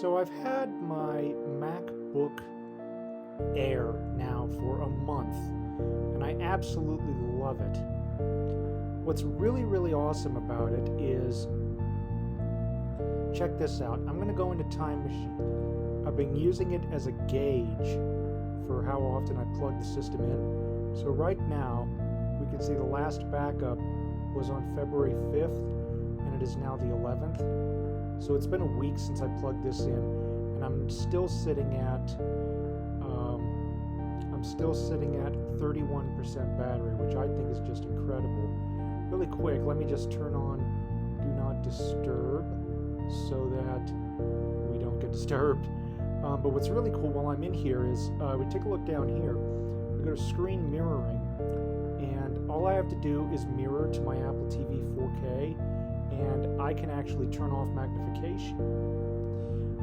So I've had my MacBook Air now for a month, and I absolutely love it. What's really awesome about it is, check this out. I'm going to go into Time Machine. I've been using it as a gauge for how often I plug the system in. So right now, we can see the last backup was on February 5th, and it is now the 11th. So it's been a week since I plugged this in, and I'm still sitting at 31% battery, which I think is just incredible. Really quick, let me just turn on Do Not Disturb so that we don't get disturbed. But what's really cool while I'm in here is we take a look down here. We go to screen mirroring, and all I have to do is mirror to my Apple TV 4K, and I can actually turn off magnification.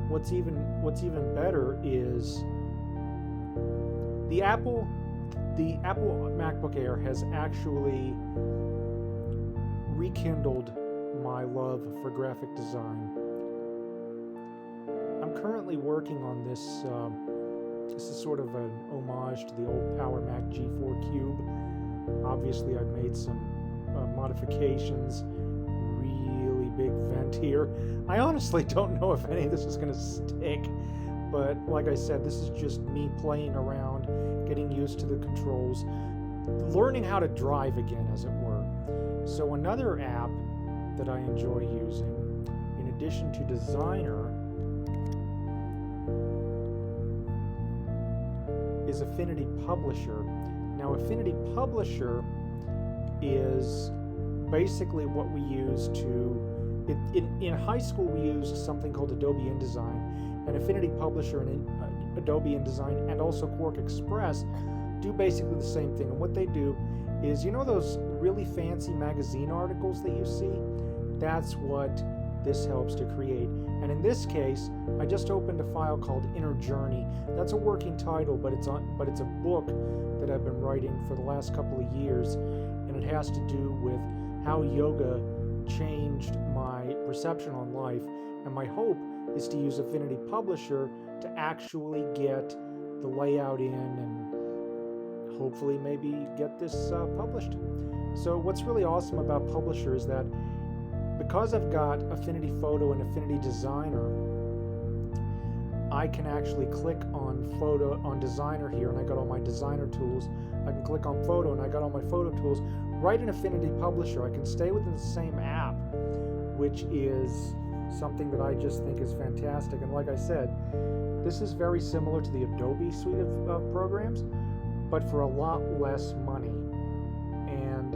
What's even better is the Apple MacBook Air has actually rekindled my love for graphic design. I'm currently working on this. This is sort of an homage to the old Power Mac G4 Cube. Obviously, I've made some modifications. Really big vent here. I honestly don't know if any of this is going to stick, but like I said, this is just me playing around, getting used to the controls, learning how to drive again, as it were. So another app that I enjoy using, in addition to Designer, is Affinity Publisher. Now, Affinity Publisher is basically what we use to... In high school, we used something called Adobe InDesign, and Affinity Publisher and Adobe InDesign and also Quark Express do basically the same thing. And what they do is, you know those really fancy magazine articles that you see? That's what this helps to create. And in this case, I just opened a file called Inner Journey. That's a working title, but it's a book that I've been writing for the last couple of years, and it has to do with how yoga changed my perception on life. And my hope is to use Affinity Publisher to actually get the layout in and hopefully maybe get this published. So what's really awesome about Publisher is that because I've got Affinity Photo and Affinity Designer, I can actually click on Designer here, and I got all my designer tools. I can click on Photo, and I got all my photo tools. Right in Affinity Publisher, I can stay within the same app, which is something that I just think is fantastic. And like I said, this is very similar to the Adobe suite of programs, but for a lot less money. And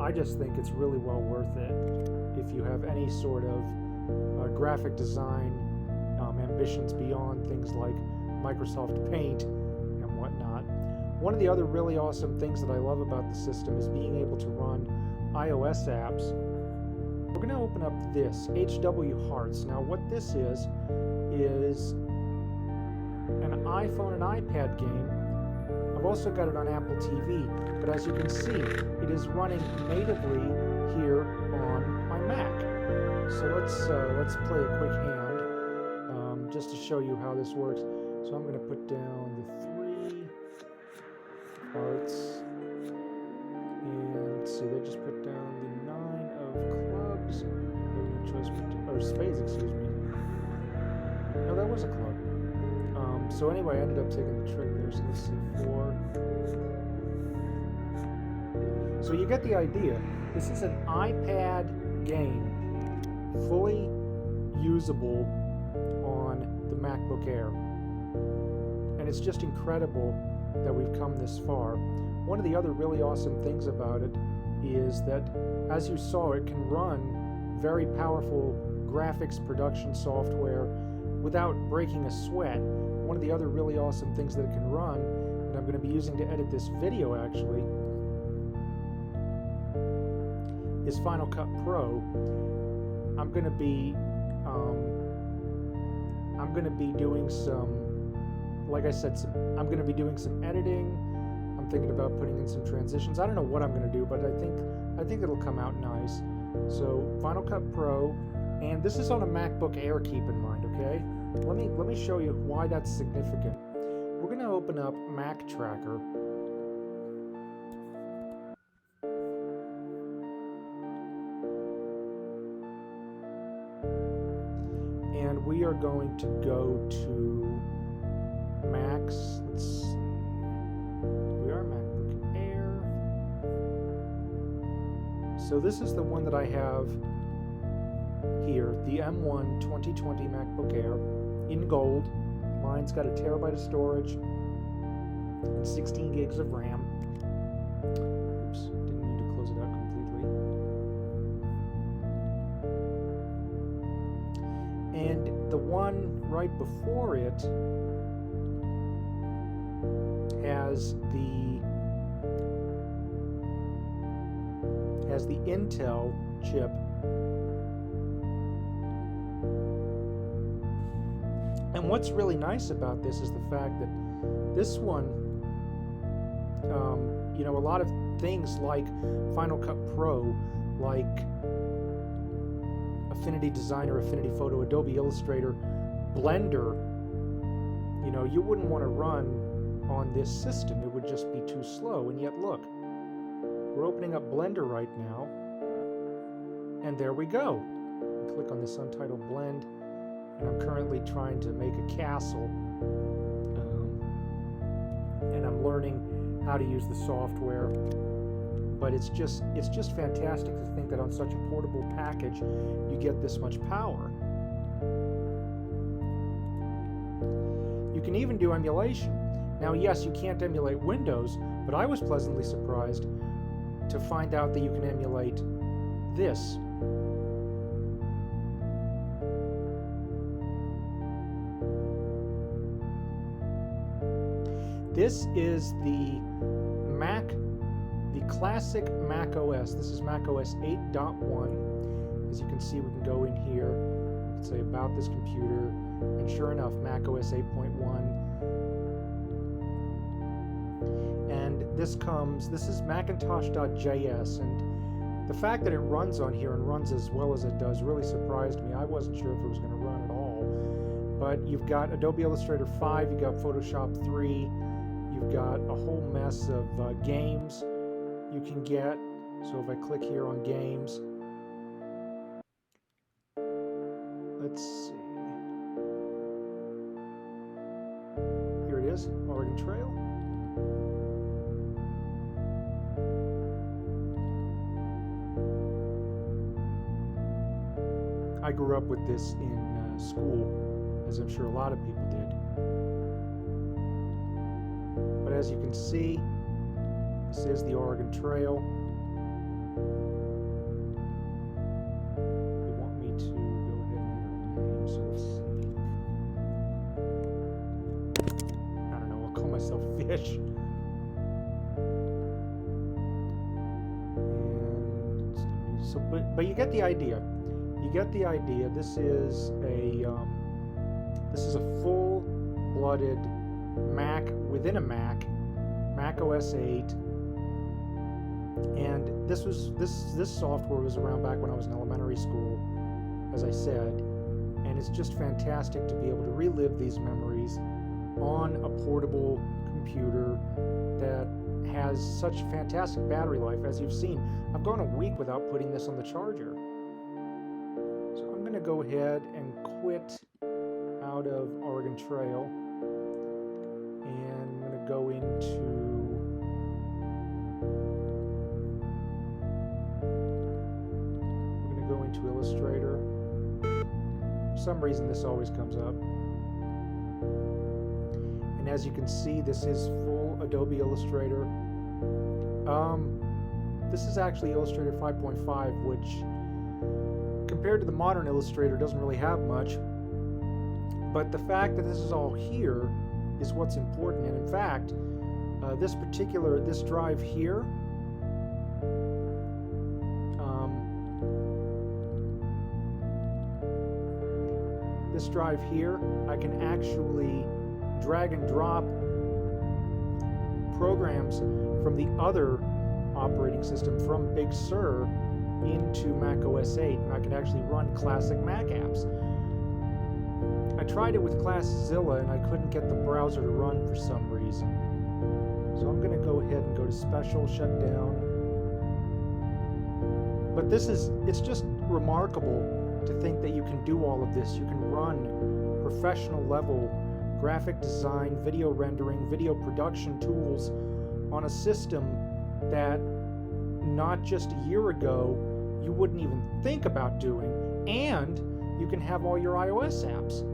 I just think it's really well worth it if you have any sort of graphic design ambitions beyond things like Microsoft Paint and whatnot. One of the other really awesome things that I love about the system is being able to run iOS apps. We're going to open up this, HW Hearts. Now what this is an iPhone and iPad game. I've also got it on Apple TV, but as you can see, it is running natively here on my Mac. So let's play a quick hand just to show you how this works. So I'm going to put down the 3 hearts, and let's see, they just put down the 9 of clubs. No choice or spades, excuse me. No, that was a club. So anyway, I ended up taking the trick there. So let's see, 4. So you get the idea. This is an iPad game, fully usable on the MacBook Air. And it's just incredible that we've come this far. One of the other really awesome things about it is that, as you saw, it can run very powerful graphics production software without breaking a sweat. One of the other really awesome things that it can run, and I'm going to be using to edit this video actually, is Final Cut Pro. I'm going to be doing some, like I said, I'm going to be doing some editing. I'm thinking about putting in some transitions. I don't know what I'm going to do, but I think it'll come out nice. So Final Cut Pro, and this is on a MacBook Air, keep in mind, Okay, let me show you why that's significant. We're going to open up Mac Tracker. And we are going to go to Macs. Let's see. We are MacBook Air. So this is the one that I have here, the M1 2020 MacBook Air in gold. Mine's got a terabyte of storage and 16 gigs of RAM. Oops, didn't mean to close it out completely. And the one right before it has the Intel chip. And what's really nice about this is the fact that this one, you know, a lot of things like Final Cut Pro, like Affinity Designer, Affinity Photo, Adobe Illustrator, Blender, you know, you wouldn't want to run on this system. It would just be too slow. And yet, look, we're opening up Blender right now, and there we go. Click on this Untitled Blend, and I'm currently trying to make a castle, and I'm learning how to use the software. But it's just fantastic to think that on such a portable package, you get this much power. You can even do emulation. Now, yes, you can't emulate Windows, but I was pleasantly surprised to find out that you can emulate this. This is the classic Mac OS. This is Mac OS 8.1. As you can see, we can go in here, we can say about this computer, and sure enough, Mac OS 8.1. And this is Macintosh.js, and the fact that it runs on here and runs as well as it does really surprised me. I wasn't sure if it was going to run at all. But you've got Adobe Illustrator 5, you've got Photoshop 3, you've got a whole mess of games you can get. So if I click here on games, let's see. Here it is, Oregon Trail. I grew up with this in school, as I'm sure a lot of people did. But as you can see, this is the Oregon Trail. They want me to go ahead and enter a name, so let's see. I don't know, I'll call myself Fish. And so, but you get the idea. You get the idea. This is a full-blooded Mac within a Mac, Mac OS 8, and this software was around back when I was in elementary school, as I said, and it's just fantastic to be able to relive these memories on a portable computer that has such fantastic battery life. As you've seen, I've gone a week without putting this on the charger. So I'm going to go ahead and quit out of Oregon Trail, and I'm going to go into Illustrator. For some reason this always comes up. And as you can see, this is full Adobe Illustrator. This is actually Illustrator 5.5, which compared to the modern Illustrator doesn't really have much. But the fact that this is all here is what's important. And in fact, this drive here, I can actually drag and drop programs from the other operating system, from Big Sur, into Mac OS 8, and I can actually run classic Mac apps. I tried it with ClassZilla and I couldn't get the browser to run for some reason. So I'm going to go ahead and go to Special, Shut Down. But it's just remarkable to think that you can do all of this. You can run professional level graphic design, video rendering, video production tools on a system that not just a year ago you wouldn't even think about doing, and you can have all your iOS apps.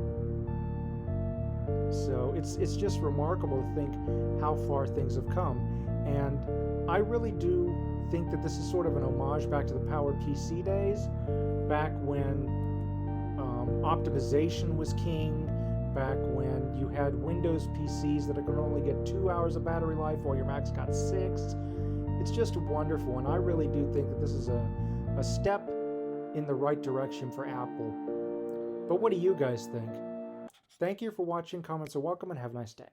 So it's just remarkable to think how far things have come, and I really do think that this is sort of an homage back to the PowerPC days, back when optimization was king, back when you had Windows PCs that could only get 2 hours of battery life while your Macs got 6. It's just wonderful, and I really do think that this is a step in the right direction for Apple. But what do you guys think? Thank you for watching. Comments are welcome, and have a nice day.